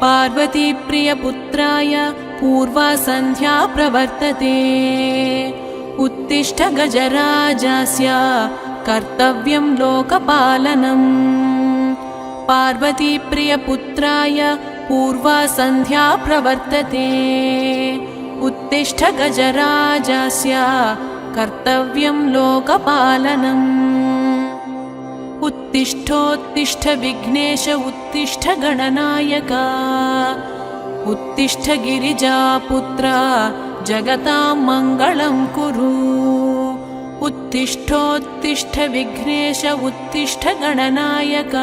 पार्वतीप्रियपुत्राय पूर्वा सन्ध्या प्रवर्तते। उत्तिष्ठ गजराजस्य कर्तव्यं लोकपालनम्। पार्वतीप्रियपुत्राय पूर्वा सन्ध्या प्रवर्तते। उत्तिष्ठ गजराजस्य कर्तव्यं लोकपालनम्। उत्तिष्ठोत्तिष्ठ विघ्नेश उत्तिष्ठ गणनायक। उत्तिष्ठ गिरिजापुत्र जगतां मङ्गलं कुरु। उत्तिष्ठोत्तिष्ठ विघ्नेश उत्तिष्ठ गणनायक।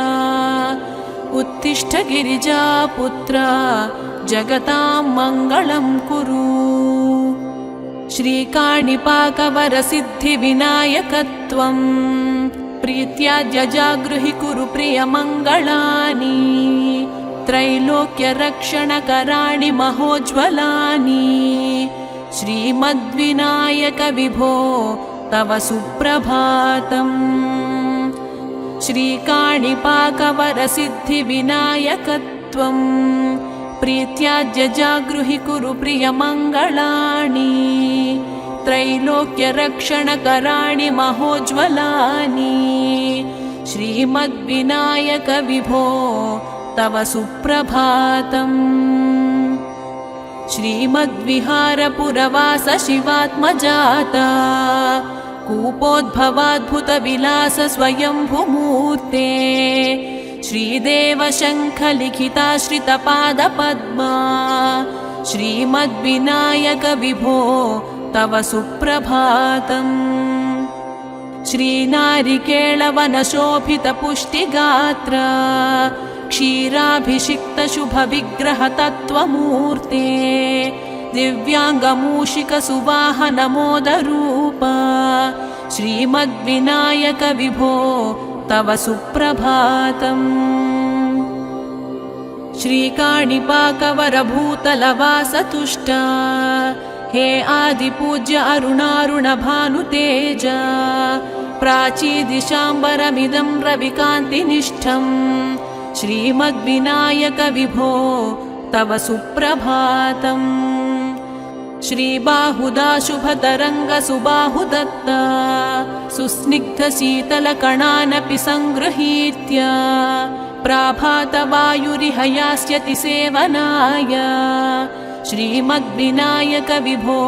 उत्तिष्ठ गिरिजापुत्र जगतां मङ्गलं कुरु। श्रीकाणिपाकवरसिद्धिविनायकत्वं प्रीत्या जजागृहि कुरु प्रियमङ्गलानि। त्रैलोक्यरक्षणकराणि महोज्ज्वलानि। श्रीमद्विनायक विभो तव सुप्रभातम्। श्रीकाणिपाकवरसिद्धिविनायकत्वं प्रीत्या जजागृहि कुरु प्रियमङ्गलानि। त्रैलोक्यरक्षणकराणि महोज्ज्वलानि। श्रीमद्विनायक विभो तव सुप्रभातम्। श्रीमद्विहारपुरवास शिवात्मजाता कूपोद्भवाद्भुतविलास स्वयंभुमूर्ते। श्रीदेवशङ्खलिखिताश्रितपादपद्मा श्रीमद्विनायक विभो तव सुप्रभातम्। श्रीनारिकेळवनशोभितपुष्टिगात्र क्षीराभिषिक्तशुभविग्रहतत्त्वमूर्ते। दिव्याङ्गमूषिकसुवाहनमोदरूप श्रीमद्विनायक विभो तव सुप्रभातम्। श्रीकाणिपाकवरभूतलवासतुष्ट हे आदिपूज्य अरुणारुणभानुतेज। प्राचीदिशाम्बरमिदं रविकान्तिनिष्ठम् श्रीमद्विनायक विभो तव सुप्रभातम्। श्रीबाहुदाशुभतरङ्गसुबाहुदत्त सुस्निग्धशीतलकणानपि सङ्गृहीत्य प्राभातवायुरिहयास्यति सेवनाय श्रीमद्विनायक विभो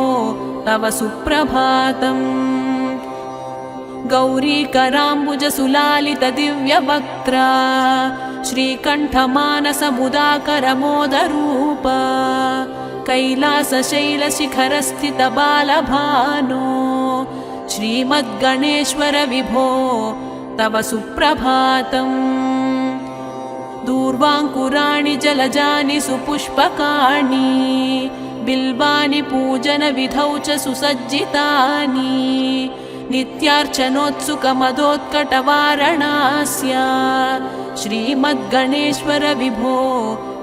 तव सुप्रभातम्। गौरीकराम्बुजसुलालितदिव्यवक्त्रा श्रीकण्ठमानसमुदाकरमोदरूप कैलासशैलशिखरस्थितबालभानो श्रीमद्गणेश्वर विभो तव सुप्रभातम्। दूर्वाङ्कुराणि जलजानि सुपुष्पकाणि बिल्वानि पूजनविधौ च सुसज्जितानि। नित्यार्चनोत्सुकमदोत्कटवारणास्य श्रीमद्गणेश्वर विभो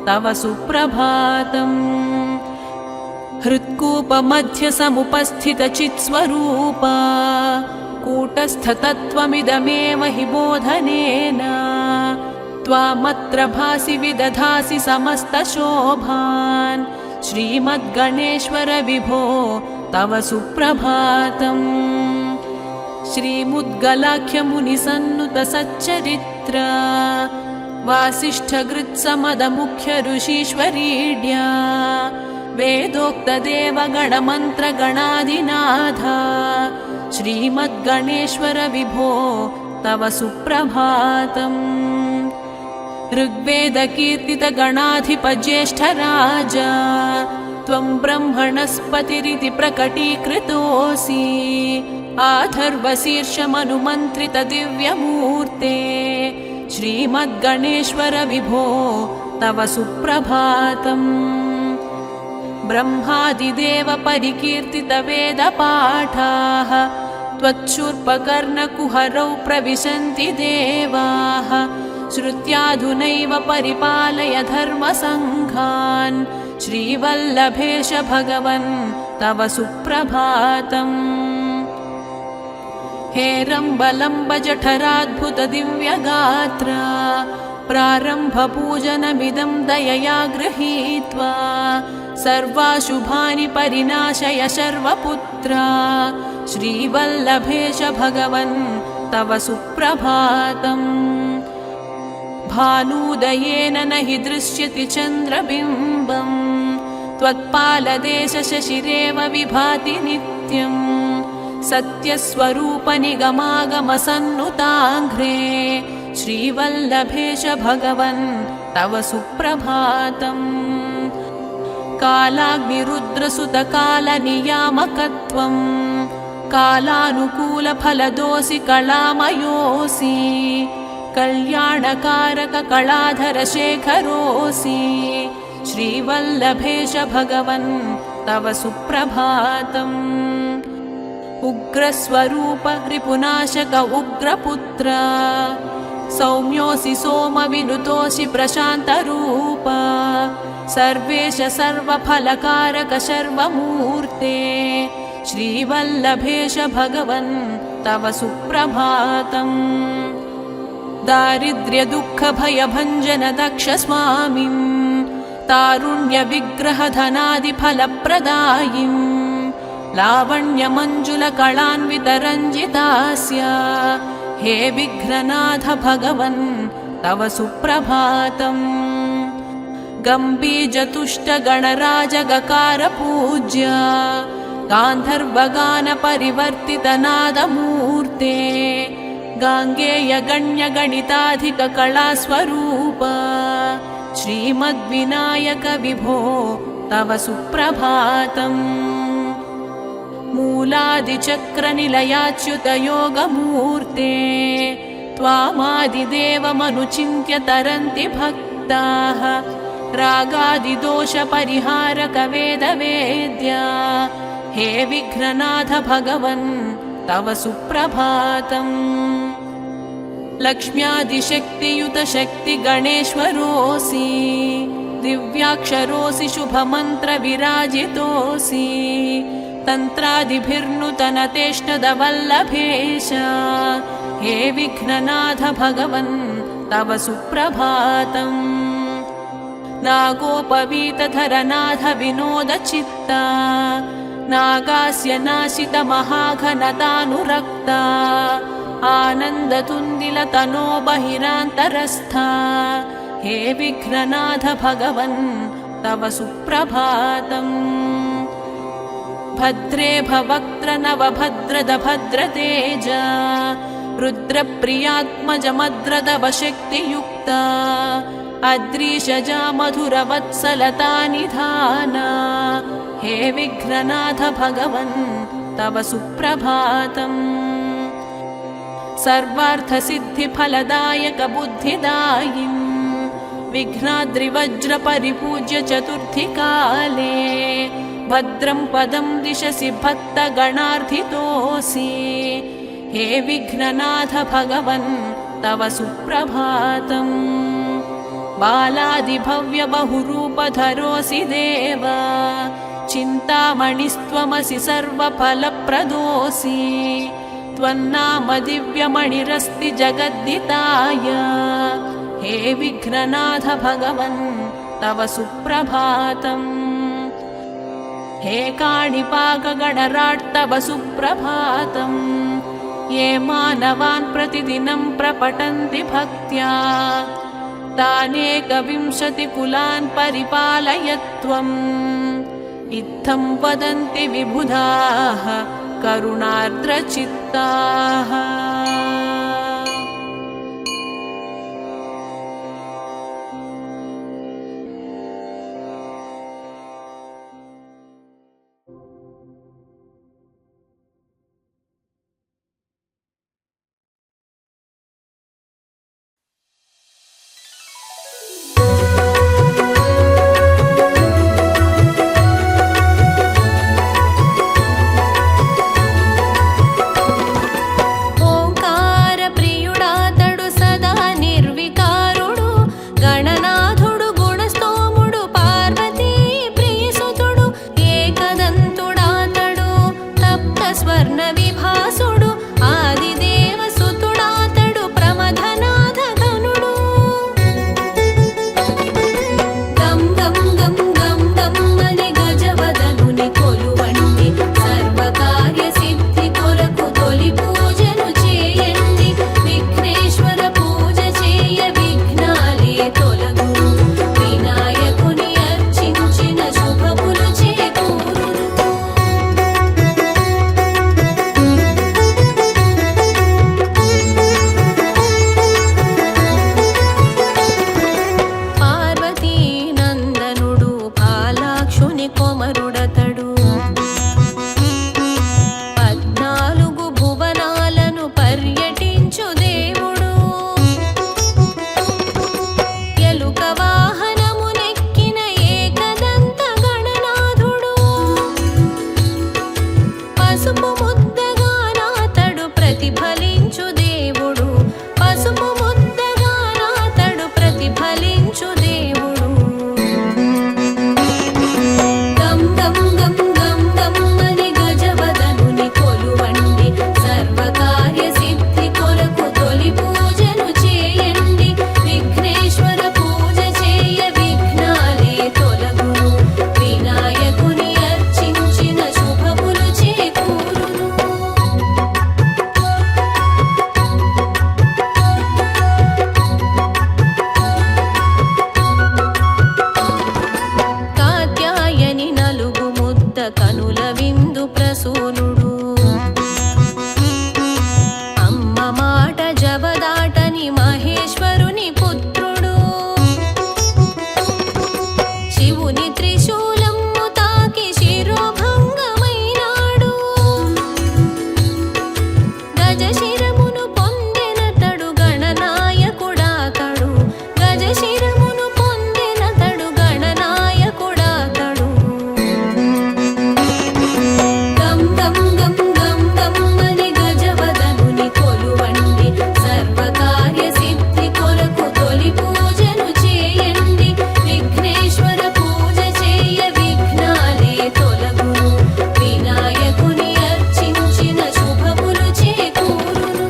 तव सुप्रभातम्। हृत्कूपमध्यसमुपस्थितचित्स्वरूप कूटस्थतत्त्वमिदमेव हि बोधनेन त्वामत्र भासि विदधासि समस्तशोभान् श्रीमद्गणेश्वर विभो तव सुप्रभातम्। श्रीमुद्गलाख्यमुनिसन्नुतसच्चरित्र वासिष्ठगृत्समदमुख्य ऋषीश्वरीड्या वेदोक्तदेवगणमन्त्रगणाधिनाथ श्रीमद्गणेश्वर विभो तव सुप्रभातम्। ऋग्वेदकीर्तितगणाधिपज्येष्ठराज त्वं ब्रह्मणस्पतिरिति प्रकटीकृतोऽसि। आथर्वशीर्षमनुमन्त्रितदिव्यमूर्ते श्रीमद्गणेश्वर विभो तव सुप्रभातम्। ब्रह्मादिदेव परिकीर्तितवेदपाठाः त्वच्छूर्पकर्णकुहरौ प्रविशन्ति देवाः। श्रुत्याधुनैव परिपालय धर्मसङ्घान् श्रीवल्लभेश भगवन् तव सुप्रभातम्। हेरम्बलम्बजठराद्भुतदिव्यगात्र प्रारम्भपूजनमिदं दयया गृहीत्वा सर्वाशुभानि परिनाशय शर्वपुत्रा श्रीवल्लभेश भगवन् तव सुप्रभातम् भानुदयेन न हि दृश्यति चन्द्रबिम्बम् त्वत्पालदेशशशिरेव विभाति नित्यम् सत्यस्वरूपनिगमागमसन्नुताङ्घ्रे श्रीवल्लभेश भगवन् तव सुप्रभातम् कालाग्निरुद्रसुतकालनियामकत्वम् कालानुकूलफलदोऽसि कलामयोऽसि कल्याणकारककलाधरशेखरोऽसि श्रीवल्लभेश भगवन् तव सुप्रभातम् उग्रस्वरूप रिपुनाशक उग्रपुत्र सौम्योऽसि सोमविनुतोऽसि प्रशान्तरूप सर्वेश सर्वफलकारक शर्वमूर्ते श्रीवल्लभेश भगवन् तव सुप्रभातम् दारिद्र्यदुःखभयभञ्जन दक्ष स्वामिन् तारुण्यविग्रहधनादिफलप्रदायिम् लावण्यमञ्जुलकलान्वितरञ्जितास्य हे विघ्ननाथ भगवन् तव सुप्रभातम् गम्भीजतुष्टगणराजगकारपूज्य गान्धर्वगानपरिवर्तितनादमूर्ते गाङ्गेयगण्यगणिताधिककलास्वरूप श्रीमद्विनायक विभो तव सुप्रभातम् मूलादिचक्रनिलयाच्युतयोगमूर्ते त्वामादिदेवमनुचिन्त्य तरन्ति भक्ताः रागादिदोषपरिहारक वेदवेद्या हे विघ्ननाथ भगवन् तव सुप्रभातम् लक्ष्म्यादिशक्तियुत शक्तिगणेश्वरोऽसि दिव्याक्षरोऽसि शुभमन्त्रविराजितोऽसि तन्त्रादिभिर्नुतनतेष्टदवल्लभेश हे विघ्ननाथ भगवन् तव सुप्रभातम् नागोपवीतधरनाथ विनोदचित्ता नागास्य नाशितमहाघनतानुरक्ता आनन्दतुन्दिलतनो बहिरान्तरस्था हे विघ्ननाथ भगवन् तव सुप्रभातम् भद्रे भवक्त्र नवभद्रद भद्रतेज रुद्रप्रियात्मजमद्रदवशक्तियुक्ता अद्रीशजा मधुरवत्सलता निधाना हे विघ्ननाथ भगवन् तव सुप्रभातम् सर्वार्थसिद्धिफलदायक बुद्धिदायिन् विघ्नाद्रिवज्रपरिपूज्य चतुर्थीकाले भद्रं पदं दिशसि भक्तगणार्थितोऽसि हे विघ्ननाथ भगवन् तव सुप्रभातम् बालादिभव्यबहुरूपधरोऽसि देव चिन्तामणिस्त्वमसि सर्वफलप्रदोऽसि त्वन्नाम दिव्यमणिरस्ति जगद्दिताय हे विघ्ननाथ भगवन् तव सुप्रभातम् हे काणिपाकगणराट् तव सुप्रभातम् ये मानवान् प्रतिदिनं प्रपठन्ति भक्त्या तानेकविंशतिकुलान् परिपालय त्वम् इत्थं वदन्ति विबुधाः करुणार्द्रचित्ताः పసుపు ముద్దగానాతడు ప్రతిఫలించు దేవుడు, పసుపు ముద్దగానాతడు ప్రతిఫలించు దేవుడు. గం గం గం గం గం అని గజవదనుని కొలువండి, సర్వకార్య సిద్ధి కొరకు తొలి పూజను చేయండి. విఘ్నేశ్వర పూజ చేయ విఘ్నాలే తొలగును, వినాయకుని అర్చించిన శుభములు చేకూరును. కాత్యాయని నలుగు ముద్ద కనుల విందు ప్రసూనుడు, అమ్మ మాట జవదాటని మహేశ్వరుని పుత్రుడు. శివుని త్రిశూలము తాకి శిరోభంగమైనాడు, గజశిరమును పొందెనతడు గణనాయకుడాతడు, గజశిరమును పొందెనతడు గణనాయకుడాతడు. గం గం గం గం గం అని గజవదనుని కొలువండి, సర్వకార్య సిద్ధి కొరకు తొలి పూజను చేయండి. విఘ్నేశ్వర పూజ చేయ విఘ్నాలే తొలగును, వినాయకుని అర్చించిన శుభములు చేకూరును.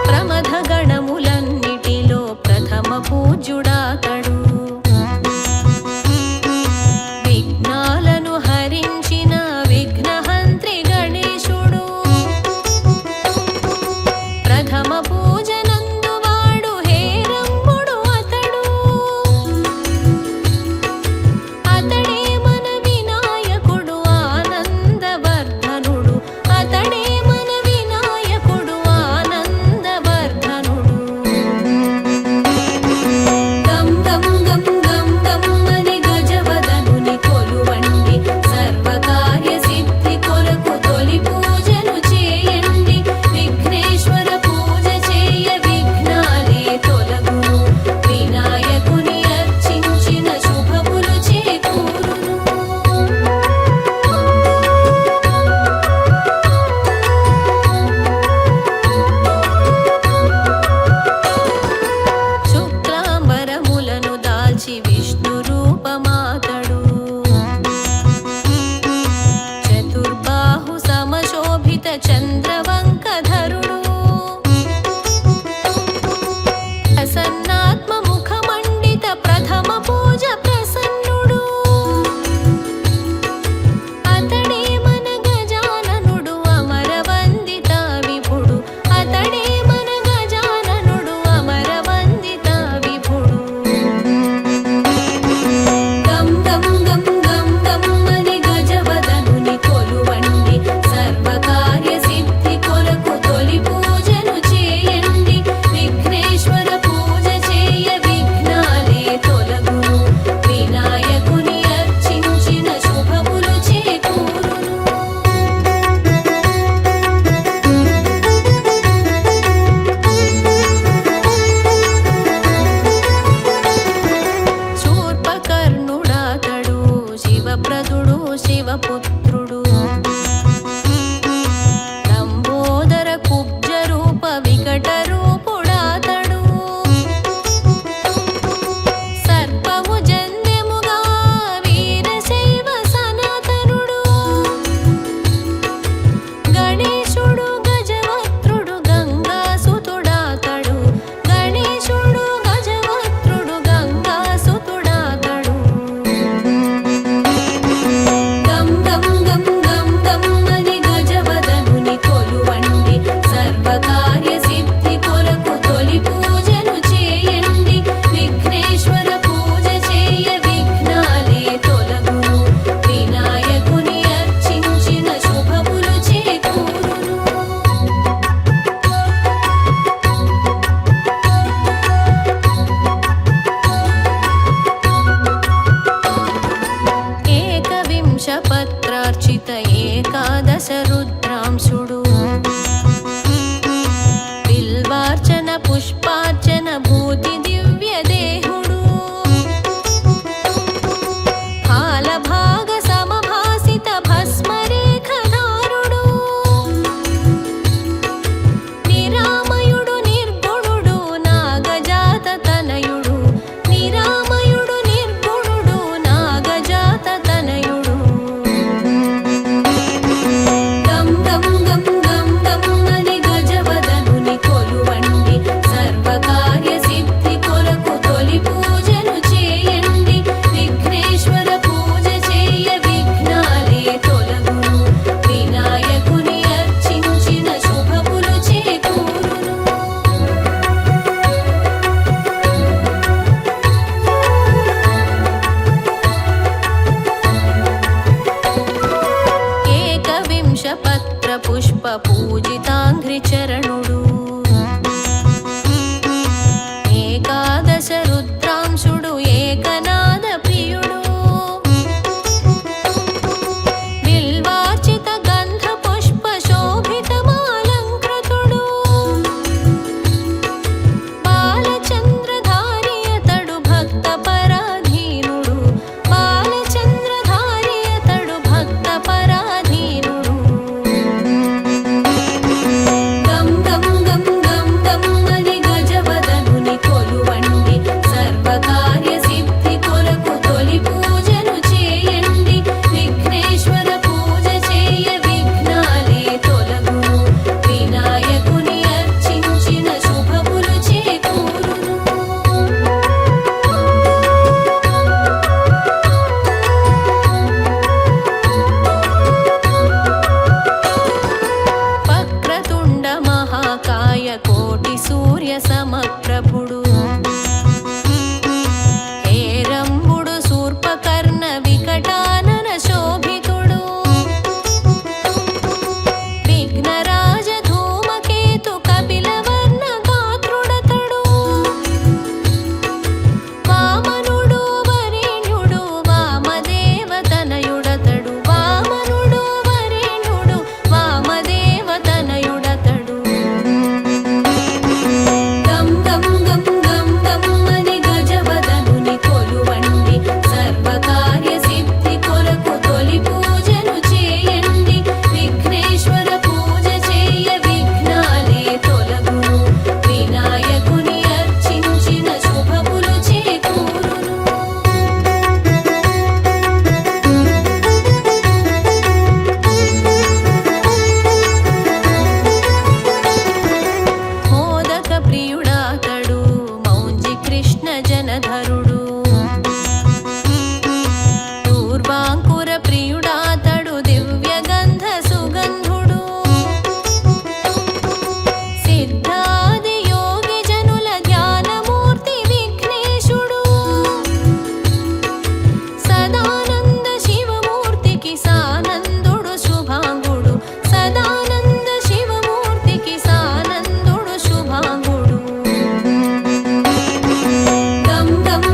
ప్రమథ గణములన్నిటిలో ప్రథమ పూజ్యుడాతడు, విఘ్నాలను హరించిన విఘ్నహంత్రి గణేశుడు. ప్రథమ పూజనందువాడు హేరంబుడు అతడు, అతడే మన వినాయకుడు ఆనందవర్ధనుడు, అతడే మన వినాయకుడు ఆనందవర్ధనుడు. గం చక్రధరుడు పూర్వాంకుర ప్రియుడాతడు దివ్యగంధ సుగంధుడు సిద్ధాది యోగి జనుల ధ్యానమూర్తి విఘ్నేశుడు సదానంద శివమూర్తికి సానందుడు శుభాంగుడు సదానంద శివమూర్తికి సానందుడు శుభాంగుడు గం గం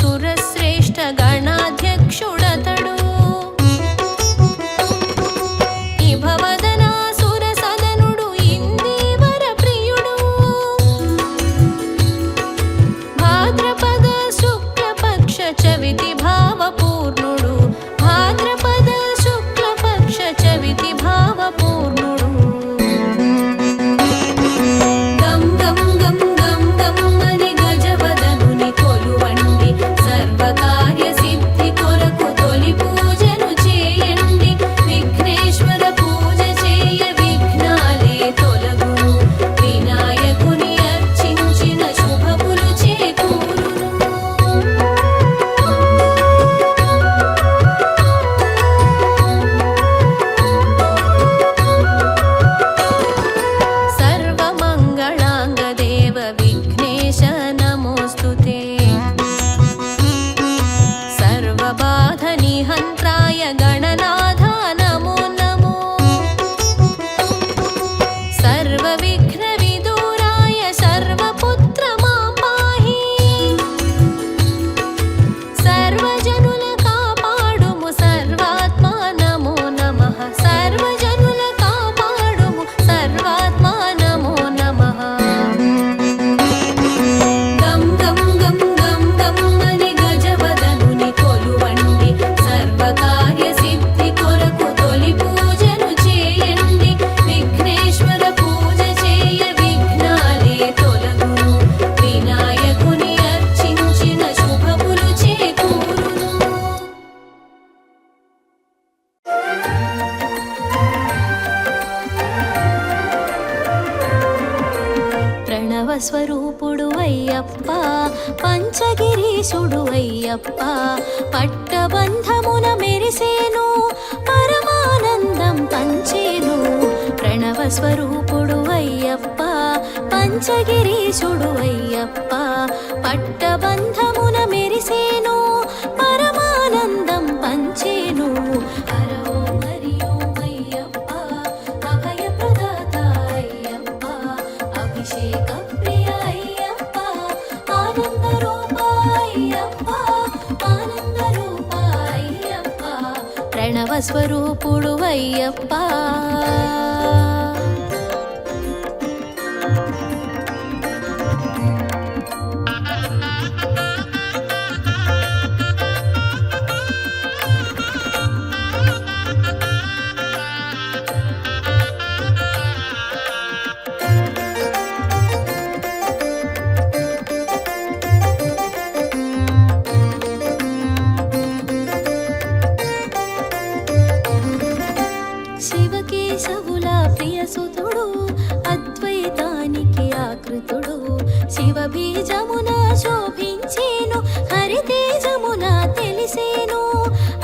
సురశ్రేష్ఠ గణాధ్యక్షుడతడు. ఇభవదనాసుర సదనుడు ఇందీవర ప్రియుడు. భాద్రపద శుక్లపక్ష చవితి భావపూర్ణుడు. భాద్రపద శుక్లపక్ష చవితి భావపూర్ణుడు. గం గం గం గం గం అని గజవదనుని కొలువండి. సర్వకార్య సిద్ధి కొరకు తొలి పూజను చేయండి. విఘ్నేశ్వర పూజ చేయ విఘ్నాలే తొలగును. వినాయకుని అర్చించిన శుభములు చేకూరును. సర్వమంగళాంగదేవ విఘ్నేశ నమోస్తుతే. సర్వబాధనిహంత్రాయ గణనాథ నమో నమో. సర్వవిఘ్నవిదూరాయ సర్వపుత్ర మాం పాహి. సర్వజనుల కాపాడుము సర్వాత్మ నమో నమః. సర్వజనుల కాపాడుము సర్వాత్మ నమో నమః. గం గం గం గం గం అని గజవదనుని కొలువండి. సర్వకార్య సిద్ధి కొరకు తొలి పూజను చేయండి. విఘ్నేశ్వర పూజ చేయ విఘ్నాలే తొలగును. వినాయకుని అర్చించిన శుభములు చేకూరును. ప్రణవ స్వరూపుడు అయ్యప్ప పంచగిరీశుడు అయ్యప్ప. పట్టబంధమున మెరిసేను పరమానందం పంచేను. ప్రణవ స్వరూపుడు అయ్యప్ప పంచగిరీశుడు అయ్యప్ప. పట్టబంధమున మెరిసేను పరమానందం పంచేను. హర ఓం హరి ఓం అయ్యప్ప అభయ ప్రదాత అయ్యప్ప. అభిషేక ప్రియ అయ్యప్ప ఆనంద రూప అయ్యప్ప. ఆనంద రూప అయ్యప్ప. ప్రణవ స్వరూపుడు అయ్యప్ప. శివకేశవుల ప్రియసుతుడు అద్వైతానికి ఆకృతుడు. శివ బీజమున శోభించేను హరితేజమున తెలిసేను.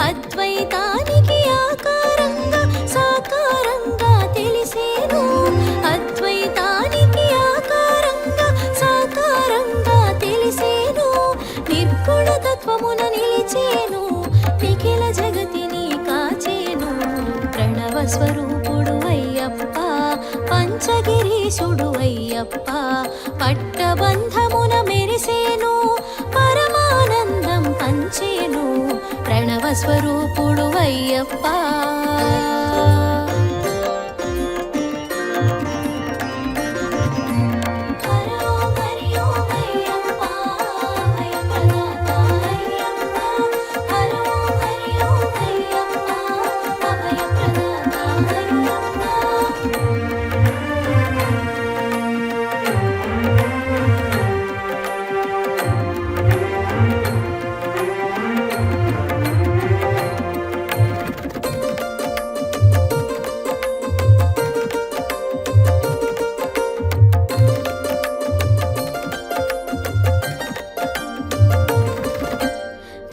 అద్వైతానికి ఆకారంగా సాకారంగా తెలిసేను. అద్వైతానికి ఆకారంగా సాకారంగా తెలిసేను. నిర్గుణ తత్వమున నిలిచేను. నిఖిల జగతిని కాచేను. ప్రణవ స్వరూపుడు అయ్యప్ప పంచగిరీశుడు అయ్యప్ప. పట్టబంధమున మెరిసేను పరమానందం పంచేను. ప్రణవ స్వరూపుడు అయ్యప్ప. హర ఓం హరి ఓం అయ్యప్ప అభయ ప్రదాత అయ్యప్ప. హర ఓం హరి ఓం అయ్యప్ప అభయ ప్రదాత అయ్యప్ప.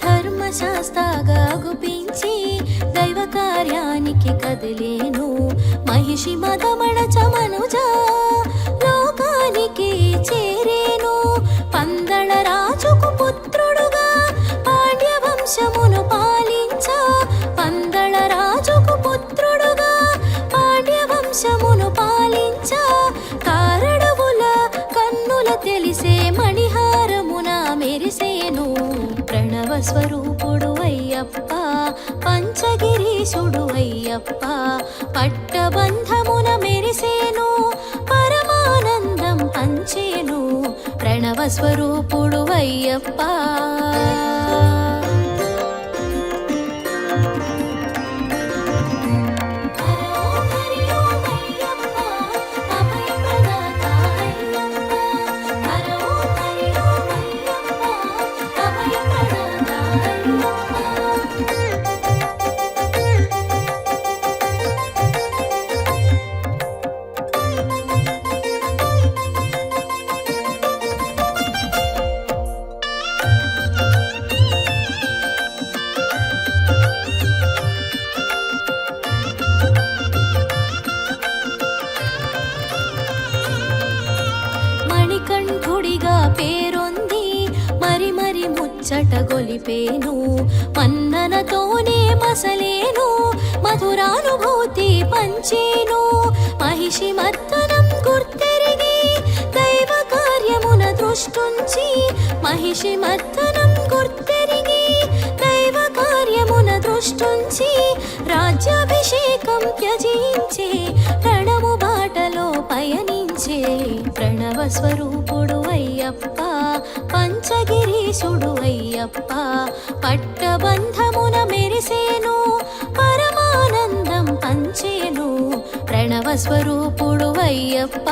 ధర్మశాస్త్రగా గుపించి దైవ కార్యానికి కదిలేను. మహిషి మదమణ చమనుజ లోకానికి చేరేను. పందళ రాజుకు పుత్రుడుగా పాండ్య వంశమును పాలించ. పందళ రాజుకు పుత్రుడుగా పాండ్య వంశమును పాలించ. కారడవుల కన్నుల తెలిసే మణిహారమున మెరిసేను. స్వరూపుడు అయ్యప్ప పంచగిరీశుడు అయ్యప్ప పట్టబంధమున మెరిసేను పరమానందం పంచేను ప్రణవ స్వరూపుడు అయ్యప్ప మణికంఠుడిగా పేరొంది మరి మరి ముచ్చట గొలిపేను మన్ననతోనే మసలేను మధురానుభూతి పంచేను మహిషి మర్దనం గుర్తెరిగి దైవ కార్యమున దృష్టుంచి మహిషి మర్దనం గుర్తెరిగి దైవ కార్యమున దృష్టుంచి రాజ్యాభిషేకం త్యజించే ప్రణము బాటలో పయనించే ప్రణవ స్వరూపుడు అయ్యప్ప పంచగిరీశుడు అయ్యప్ప పట్టబంధమున మెరిసేను పరమానందం పంచేను ప్రణవ స్వరూపుడు అయ్యప్ప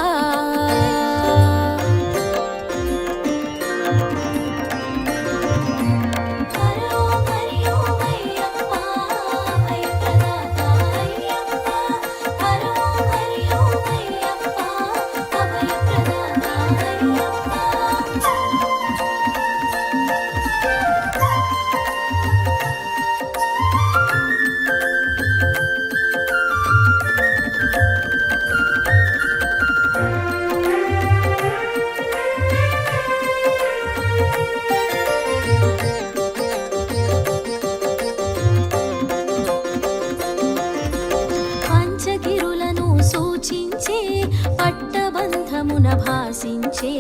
పట్టబంధమున భాసించే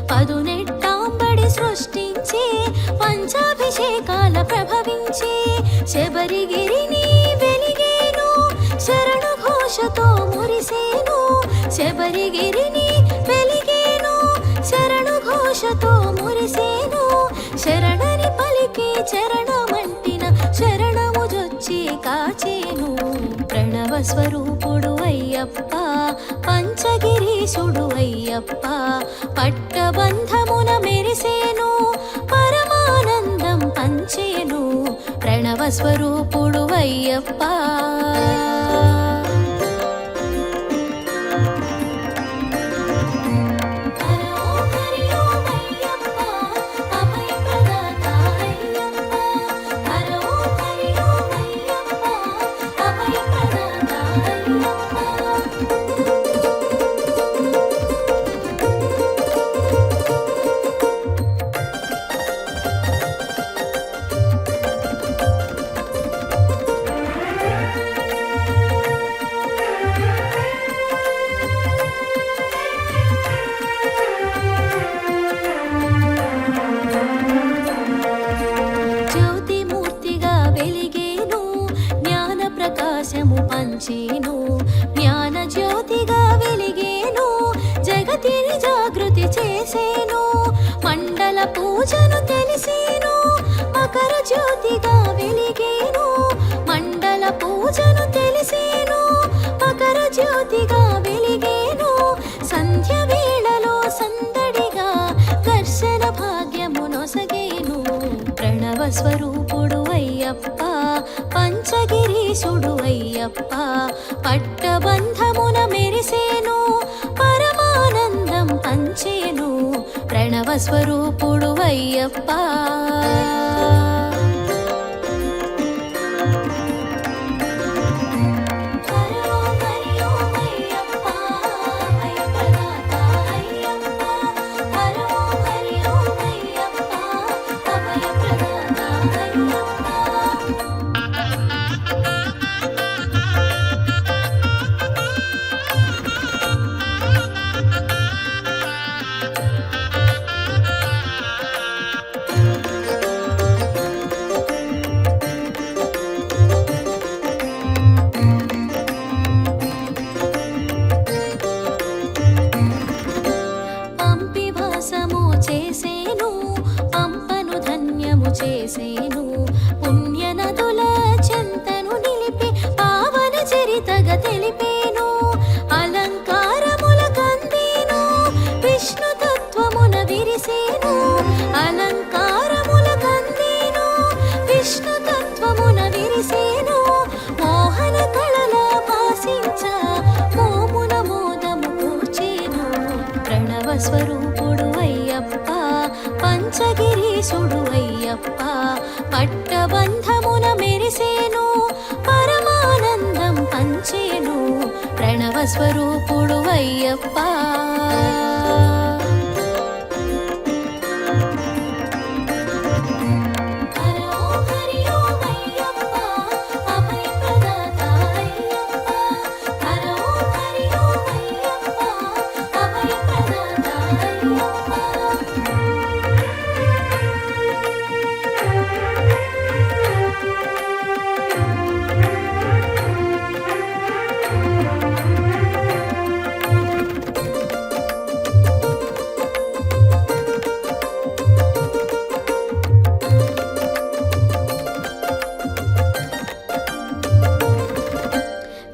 పదునెట్టాంబడి సృష్టించే పంచాభిషేకాల ప్రభవించే శబరిగిరిని వెలిగేను శరణు ఘోషతో మురిసేను శబరిగిరిని వెలిగేను శరణు ఘోషతో మురిసేను శరణని పలికి చరణమంటిన శరణము జొచ్చి కాచేను ప్రణవ స్వరూపుడు అయ్యప్ప పంచగిరీశుడు అయ్యప్ప పట్టబంధమున మెరిసేను పరమానందం పంచేను ప్రణవ స్వరూపుడు అయ్యప్ప పంచేను జ్ఞాన జ్యోతిగా వెలిగేను జగతిని జాగృతి చేసేను మండల పూజను తెలిసేను మకర జ్యోతిగా వెలిగేను మండల పూజను తెలిసేను మకర జ్యోతిగా వెలిగేను సంధ్య వేళలో సందడిగా దర్శన భాగ్యము నొసగేను ప్రణవ స్వరూపుడు అయ్యప్ప పంచగిరీశుడు అయ్యప్ప పట్టబంధమున మెరిసేను పరమానందం పంచేను ప్రణవ స్వరూపుడు అయ్యప్ప పంచగిరీశుడు అయ్యప్ప పట్టబంధమున మెరిసేను పరమానందం పంచేను ప్రణవ స్వరూపుడు అయ్యప్ప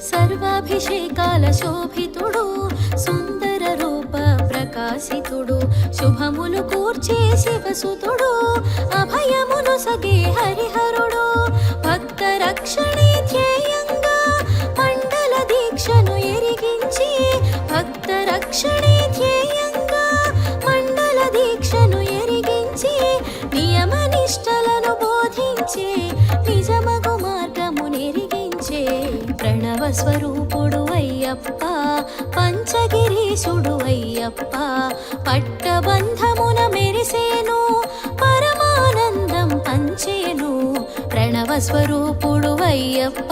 సర్వాభిషేకాల శోభితుడు సుందర రూప ప్రకాశితుడు శుభములు కూర్చే శివసుతుడు అభయమును సగే హరిహరుడు భక్త రక్షణే ధ్యేయంగా మండల దీక్షను ఎరిగించి భక్త రక్షణే ధ్యేయంగా మండల దీక్షను ఎరిగించి నియమ నిష్టలను బోధించే నిజమగు మార్గము నెరిగించే ప్రణవ స్వరూపుడు అయ్యప్ప పంచగిరీశుడు అయ్యప్ప పట్టబంధమున మెరిసేను పరమానందం పంచేను ప్రణవ స్వరూపుడు అయ్యప్ప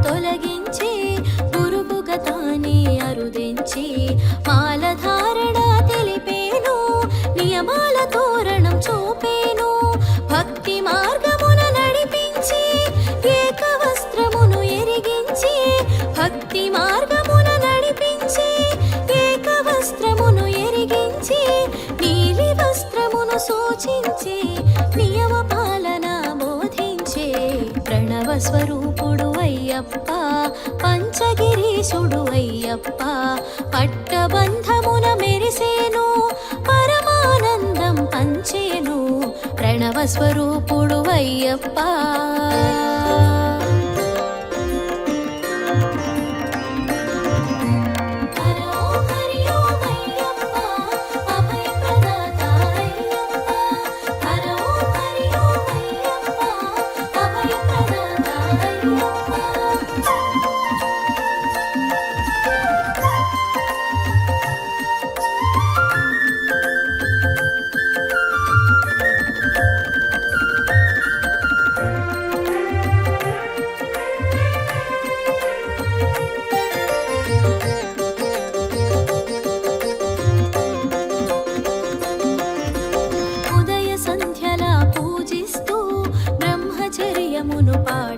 తొలగించి గురుభుగతాన్ని అరుదించి మాలధారణ తెలిపేను నియమాల తోరణం చూపేను భక్తి మార్గమున నడిపించి ఏకవస్త్రమును ఎరిగించి భక్తి మార్గమున నడిపించి ఏకవస్త్రమును ఎరిగించి నీలి వస్త్రమును సూచించి నియమ పాలన బోధించే ప్రణవ స్వరూపుడు అయ్యప్ప పంచగిరీశుడు అయ్యప్ప పట్టబంధమున మెరిసేను పరమానందం పంచేను ప్రణవ స్వరూపుడు అయ్యప్ప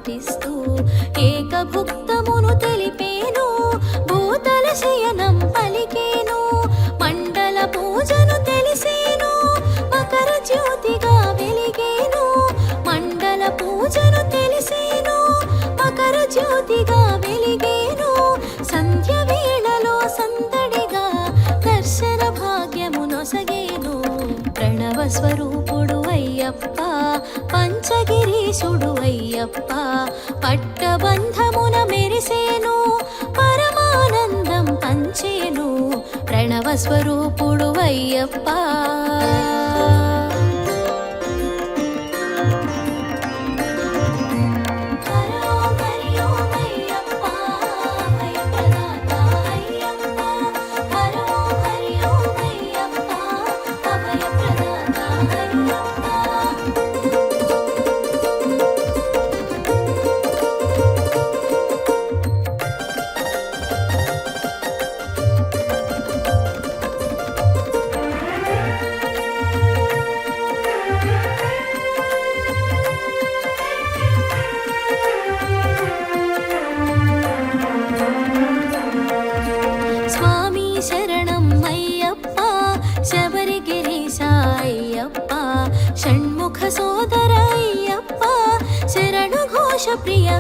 పాటిస్తూ ఏకభుక్తమును తెలిపేను భూతల శయనం పలికేను మండల పూజను తెలిసేను మకర జ్యోతిగా వెలిగేను మండల పూజను తెలిసేను మకర జ్యోతిగా వెలిగేను సంధ్య వేళలో సందడిగా దర్శన భాగ్యము నొసగేను ప్రణవ స్వరూపుడు అయ్యప్ప పంచగిరీశుడు అయ్యప్ప పట్టబంధమున మెరిసేను పరమానందం పంచేను ప్రణవ స్వరూపుడు అయ్యప్ప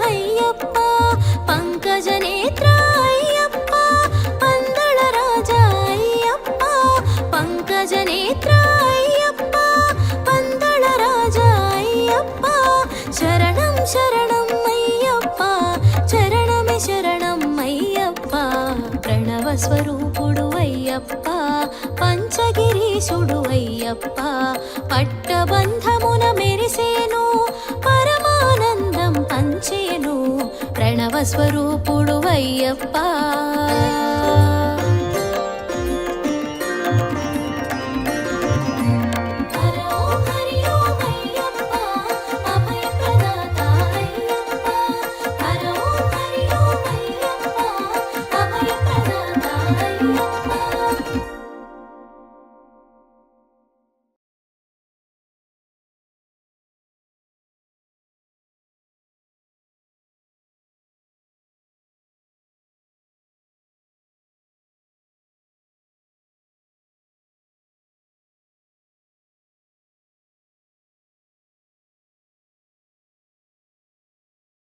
అయ్యప్ప పంకజనేత్ర అయ్యప్ప పందళ రాజా అయ్యప్ప పంకజనేత్ర అయ్యప్ప పందళ రాజా అయ్యప్ప శరణం శరణం అయ్యప్ప చరణమే శరణం అయ్యప్ప ప్రణవ స్వరూపుడు అయ్యప్ప పంచగిరీశుడు అయ్యప్ప పట్టబంధమున మెరిసేను పరమానందం పంచేను ప్రణవ స్వరూపుడు అయ్యప్ప